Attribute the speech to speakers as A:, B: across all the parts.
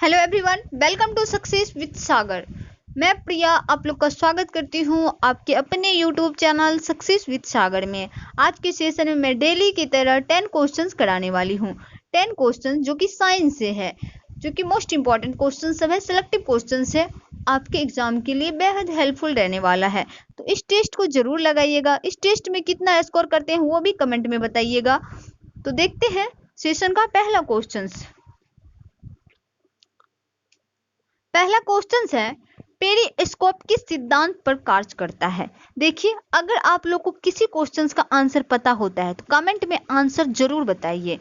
A: Hello everyone, welcome to success with Sagar. मैं प्रिया आप लोग का स्वागत करती हूँ आपके अपने यूट्यूब चैनल सक्सेस विद सागर में। आज के सेशन में मैं डेली की तरह 10 क्वेश्चंस कराने वाली हूँ। 10 क्वेश्चंस जो कि साइंस से है, जो कि मोस्ट इंपॉर्टेंट क्वेश्चन सब है, सिलेक्टिव क्वेश्चन है, आपके एग्जाम के लिए बेहद हेल्पफुल रहने वाला है। तो इस टेस्ट को जरूर लगाइएगा। इस टेस्ट में कितना स्कोर करते हैं वो भी कमेंट में बताइएगा। तो देखते हैं सेशन का पहला क्वेश्चन। पहला क्वेश्चन है, पेरिस्कोप किस सिद्धांत पर कार्य करता है। देखिए, अगर आप लोग को किसी क्वेश्चन का आंसर पता होता है तो कमेंट में आंसर जरूर बताइए।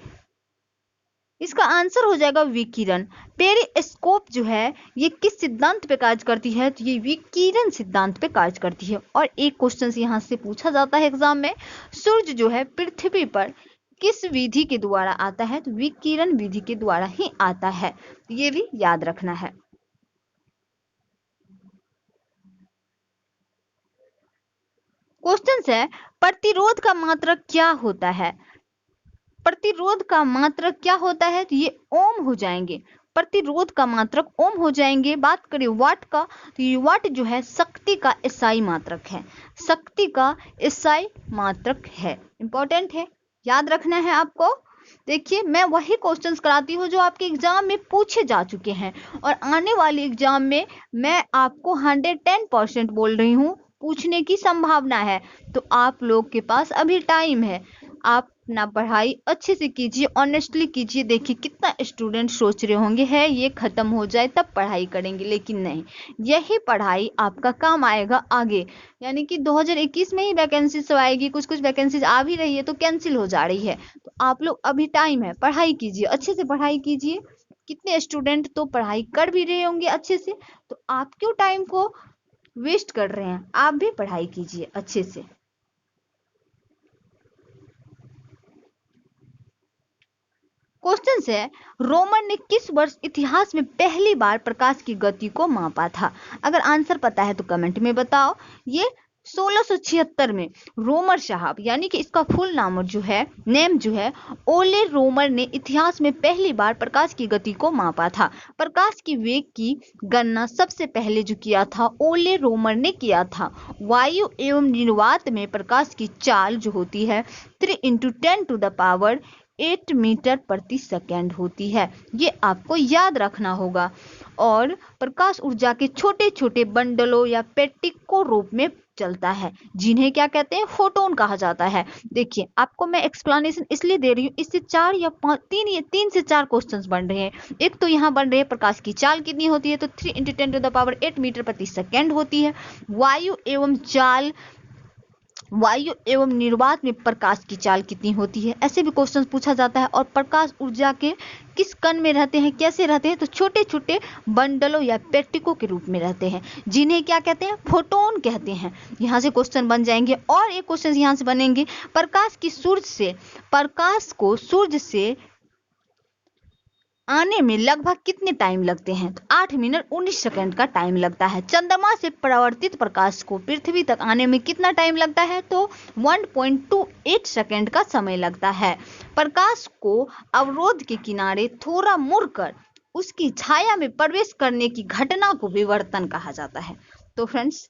A: इसका आंसर हो जाएगा विकिरण। पेरिस्कोप जो है ये किस सिद्धांत पे कार्य करती है, तो ये विकिरण सिद्धांत पे कार्य करती है। और एक क्वेश्चन यहाँ से पूछा जाता है एग्जाम में, सूर्य जो है पृथ्वी पर किस विधि के द्वारा आता है, तो विकिरण विधि के द्वारा ही आता है। ये भी याद रखना है। क्वेश्चन है, प्रतिरोध का मात्रक क्या होता है। प्रतिरोध का मात्रक क्या होता है, तो ये ओम हो जाएंगे। प्रतिरोध का मात्रक ओम हो जाएंगे। बात करें वाट का, तो ये वाट जो है शक्ति का एसआई मात्रक है। शक्ति का एसआई मात्रक है, इंपॉर्टेंट है, याद रखना है आपको। देखिए, मैं वही क्वेश्चंस कराती हूँ जो आपके एग्जाम में पूछे जा चुके हैं, और आने वाले एग्जाम में मैं आपको 110% बोल रही हूँ पूछने की संभावना है। तो आप लोग के पास अभी टाइम है, आप अपना पढ़ाई अच्छे से कीजिए, ऑनेस्टली कीजिए। देखिए, कितना स्टूडेंट सोच रहे होंगे है ये खत्म हो जाए तब पढ़ाई करेंगे, लेकिन नहीं, यही पढ़ाई आपका काम आएगा आगे। यानी कि 2021 में ही वैकेंसी आएगी, कुछ कुछ वैकेंसीज आ भी रही है तो कैंसिल हो जा रही है। तो आप लोग अभी टाइम है, पढ़ाई कीजिए, अच्छे से पढ़ाई कीजिए। कितने स्टूडेंट तो पढ़ाई कर भी रहे होंगे अच्छे से, तो आप क्यों टाइम को वेस्ट कर रहे हैं, आप भी पढ़ाई कीजिए अच्छे से। क्वेश्चन है, रोमन ने किस वर्ष इतिहास में पहली बार प्रकाश की गति को मापा था। अगर आंसर पता है तो कमेंट में बताओ। ये 1676 में रोमर साहब, यानी कि इसका फुल नाम जो है, नेम जो है, ओले रोमर ने इतिहास में पहली बार प्रकाश की गति को मापा था। प्रकाश की वेग की गणना सबसे पहले जो किया था ओले रोमर ने किया था। वायु एवं निर्वात में प्रकाश की चाल जो होती है 3 × 10⁻8 मीटर प्रति सेकेंड होती है। ये आपको याद रखना होगा। और प्रकाश ऊर्जा के छोटे छोटे बंडलों या पेटिको रूप में चलता है, जिन्हें क्या कहते हैं, फोटोन कहा जाता है। देखिए, आपको मैं एक्सप्लेनेशन इसलिए दे रही हूँ, इससे 4 या 5 3 से 4 क्वेश्चंस बन रहे हैं। एक तो यहाँ बन रहे हैं प्रकाश की चाल कितनी होती है, तो 3 × 10⁸ मीटर प्रति सेकेंड होती है। वायु एवं निर्वात में प्रकाश की चाल कितनी होती है, ऐसे भी क्वेश्चन पूछा जाता है। और प्रकाश ऊर्जा के किस कण में रहते हैं, कैसे रहते हैं, तो छोटे छोटे बंडलों या पेटिकों के रूप में रहते हैं, जिन्हें क्या कहते हैं, फोटोन कहते हैं। यहाँ से क्वेश्चन बन जाएंगे। और एक क्वेश्चन यहाँ से बनेंगे, प्रकाश को सूर्य से आने में लगभग कितने टाइम लगते हैं, तो 8 मिनट 19 सेकंड का टाइम लगता है। चंद्रमा से परावर्तित प्रकाश को पृथ्वी तक आने में कितना टाइम लगता है, तो 1.28 सेकंड का समय लगता है। प्रकाश को अवरोध के किनारे थोड़ा मुड़कर उसकी छाया में प्रवेश करने की घटना को विवर्तन कहा जाता है। तो फ्रेंड्स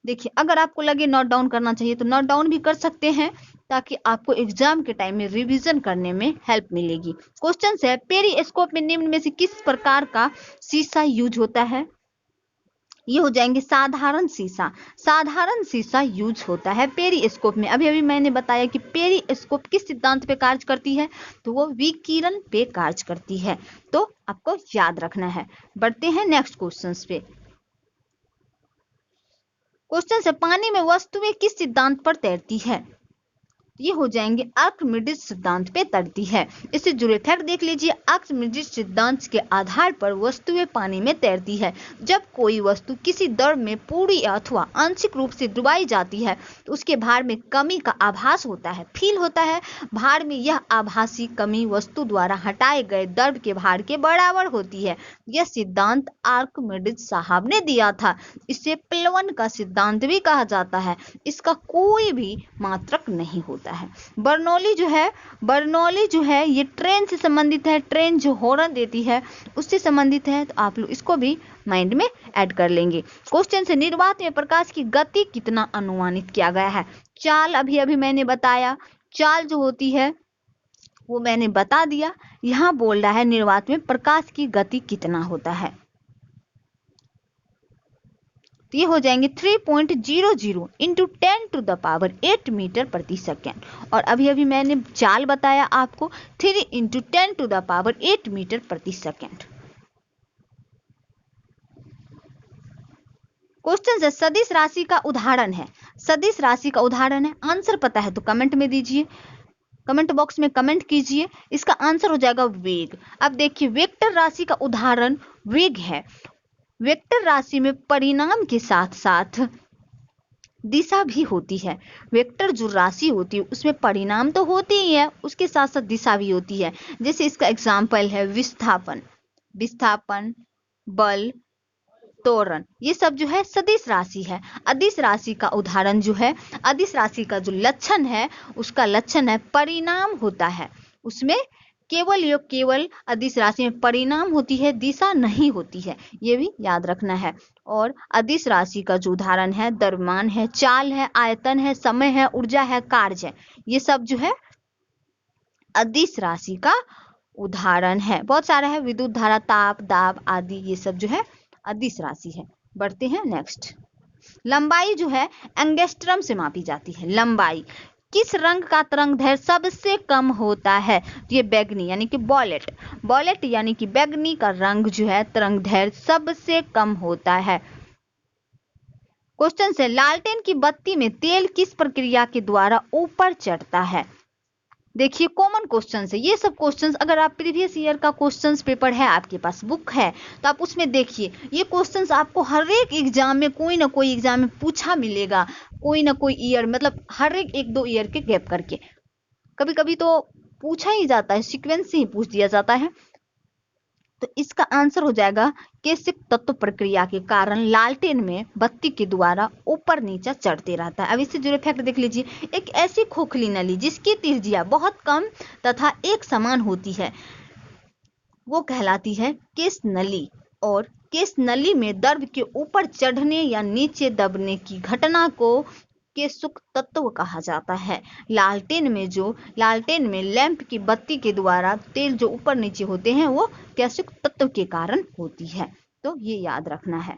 A: देखिए, अगर आपको लगे नोट डाउन करना चाहिए तो नोट डाउन भी कर सकते हैं, ताकि आपको एग्जाम के टाइम में रिवीजन करने में हेल्प मिलेगी। क्वेश्चन है, पेरिस्कोप में निम्न में से किस प्रकार का शीशा यूज होता है। ये हो जाएंगे साधारण शीशा। साधारण शीशा यूज होता है पेरिस्कोप में। अभी अभी मैंने बताया कि पेरिस्कोप किस सिद्धांत पे कार्य करती है, तो वो विकिरण पे कार्य करती है। तो आपको याद रखना है। बढ़ते हैं नेक्स्ट क्वेश्चन पे। क्वेश्चन है, पानी में वस्तुएं किस सिद्धांत पर तैरती है। ये हो जाएंगे आर्किमिडीज सिद्धांत पे तैरती है। इससे जुड़े फैक्ट देख लीजिए। आर्किमिडीज सिद्धांत के आधार पर वस्तुएं पानी में तैरती है। जब कोई वस्तु किसी दर में पूरी अथवा आंशिक रूप से डुबाई जाती है तो उसके भार में कमी का आभास होता है, फील होता है। भार में यह आभासी कमी वस्तु द्वारा हटाए गए द्रव्य के भार के बराबर होती है। यह सिद्धांत आर्किमिडीज साहब ने दिया था। इसे प्लवन का सिद्धांत भी कहा जाता है। इसका कोई भी मात्रक नहीं होता। होता है। बर्नौली जो है ये ट्रेन से संबंधित है, ट्रेन जो हॉर्न देती है उससे संबंधित है, तो आप लोग इसको भी माइंड में ऐड कर लेंगे। क्वेश्चन से निर्वात में प्रकाश की गति कितना अनुमानित किया गया है। चाल अभी मैंने बताया, चाल जो होती है वो मैंने बता दिया। यहाँ बोल रहा है निर्वात में प्रकाश की गति कितना होता है, तो ये हो जाएंगे 3.00 इंटू 10⁸ मीटर प्रति सेकेंड। और अभी मैंने चाल बताया आपको 3 इंटू 10⁸ मीटर प्रति सेकेंड। क्वेश्चन है सदिश राशि का उदाहरण है, सदिश राशि का उदाहरण है। आंसर पता है तो कमेंट में दीजिए, कमेंट बॉक्स में कमेंट कीजिए। इसका आंसर हो जाएगा वेग। अब देखिए वेक्टर राशि का उदाहरण वेग है। वेक्टर राशि में परिणाम के साथ साथ दिशा भी होती है। वेक्टर जो राशि होती है उसमें परिणाम तो होती ही है, उसके साथ साथ दिशा भी होती है। जैसे इसका एग्जाम्पल है विस्थापन, बल, त्वरण, ये सब जो है सदिश राशि है। अदिश राशि का उदाहरण जो है, अदिश राशि का जो लक्षण है उसका लक्षण है परिणाम होता है। उसमें केवल अदिश राशि में परिणाम होती है, दिशा नहीं होती है, ये भी याद रखना है। और अदिश राशि का जो उदाहरण है द्रव्यमान है, चाल है, आयतन है, समय है, ऊर्जा है, कार्य है, ये सब जो है अदिश राशि का उदाहरण है। बहुत सारा है, विद्युत धारा, ताप, दाब आदि, ये सब जो है अदिश राशि है। बढ़ते हैं नेक्स्ट। लंबाई जो है एंगस्ट्रम से मापी जाती है। लंबाई किस रंग का तरंगदैर्घ्य सबसे कम होता है, ये बैगनी यानी कि वॉयलेट यानी कि बैगनी का रंग जो है तरंगदैर्घ्य सबसे कम होता है। क्वेश्चन से लालटेन की बत्ती में तेल किस प्रक्रिया के द्वारा ऊपर चढ़ता है। देखिए कॉमन क्वेश्चन है ये सब क्वेश्चंस। अगर आप प्रीवियस ईयर का क्वेश्चंस पेपर है, आपके पास बुक है, तो आप उसमें देखिए ये क्वेश्चंस आपको हर एक एग्जाम में कोई ना कोई एग्जाम में पूछा मिलेगा, कोई ना कोई ईयर, मतलब हर एक 1-2 ईयर के गैप करके कभी कभी तो पूछा ही जाता है, सीक्वेंस से ही पूछ दिया जाता है। तो इसका आंसर हो जाएगा कैसिक तत्व प्रक्रिया के कारण लालटेन में बत्ती के द्वारा ऊपर नीचे चढ़ते रहता है। अब इससे जुड़े फैक्ट देख लीजिए। एक ऐसी खोखली नली जिसकी त्रिज्या बहुत कम तथा एक समान होती है वो कहलाती है केस नली। और केस नली में द्रव के ऊपर चढ़ने या नीचे दबने की घटना को केशुक तत्व कहा जाता है। लालटेन में लैंप की बत्ती के द्वारा तेल जो ऊपर नीचे होते हैं वो केशुक तत्व के कारण होती है, तो ये याद रखना है।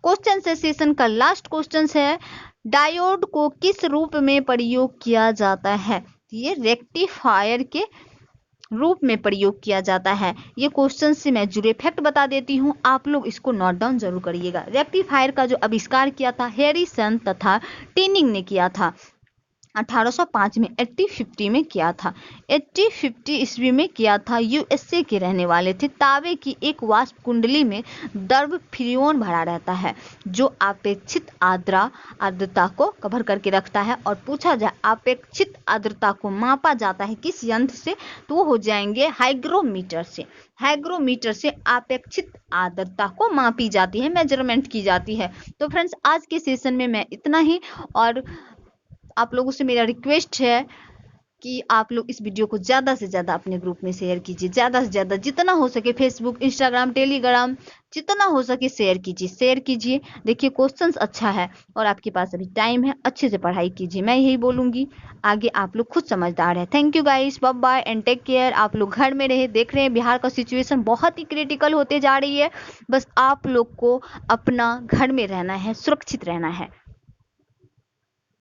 A: क्वेश्चन से सेशन का लास्ट क्वेश्चन है डायोड को किस रूप में प्रयोग किया जाता है। ये रेक्टिफायर के रूप में प्रयोग किया जाता है। ये क्वेश्चन से मैं जुड़े फैक्ट बता देती हूँ, आप लोग इसको नोट डाउन जरूर करिएगा। रेक्टिफायर का जो आविष्कार किया था हैरिसन तथा टिनिंग ने किया था 1805 में 1850 में किया था। 1850 ईस्वी में किया था। यूएसए के रहने वाले थे। तांबे की एक वाष्प कुंडली में द्रव फ्रियोन भरा रहता है जो अपेक्षित आर्द्रता को कवर करके रखता है। और पूछा जाए अपेक्षित आर्द्रता को मापा जाता है किस यंत्र से, तो वो हो जाएंगे हाइग्रोमीटर से। हाइग्रोमीटर से अपेक्षित आर्द्रता को मापी जाती है, मेजरमेंट की जाती है। तो फ्रेंड्स आज के सेशन में मैं इतना ही, और आप लोगों से मेरा रिक्वेस्ट है कि आप लोग इस वीडियो को ज़्यादा से ज़्यादा अपने ग्रुप में शेयर कीजिए। ज़्यादा से ज़्यादा जितना हो सके फेसबुक, इंस्टाग्राम, टेलीग्राम, जितना हो सके शेयर कीजिए। देखिए क्वेश्चंस अच्छा है और आपके पास अभी टाइम है, अच्छे से पढ़ाई कीजिए। मैं यही बोलूँगी, आगे आप लोग खुद समझदार हैं। Thank you guys, bye bye and take care. आप लोग घर में रहे, देख रहे हैं बिहार का सिचुएशन बहुत ही क्रिटिकल होते जा रही है। बस आप लोग को अपना घर में रहना है, सुरक्षित रहना है।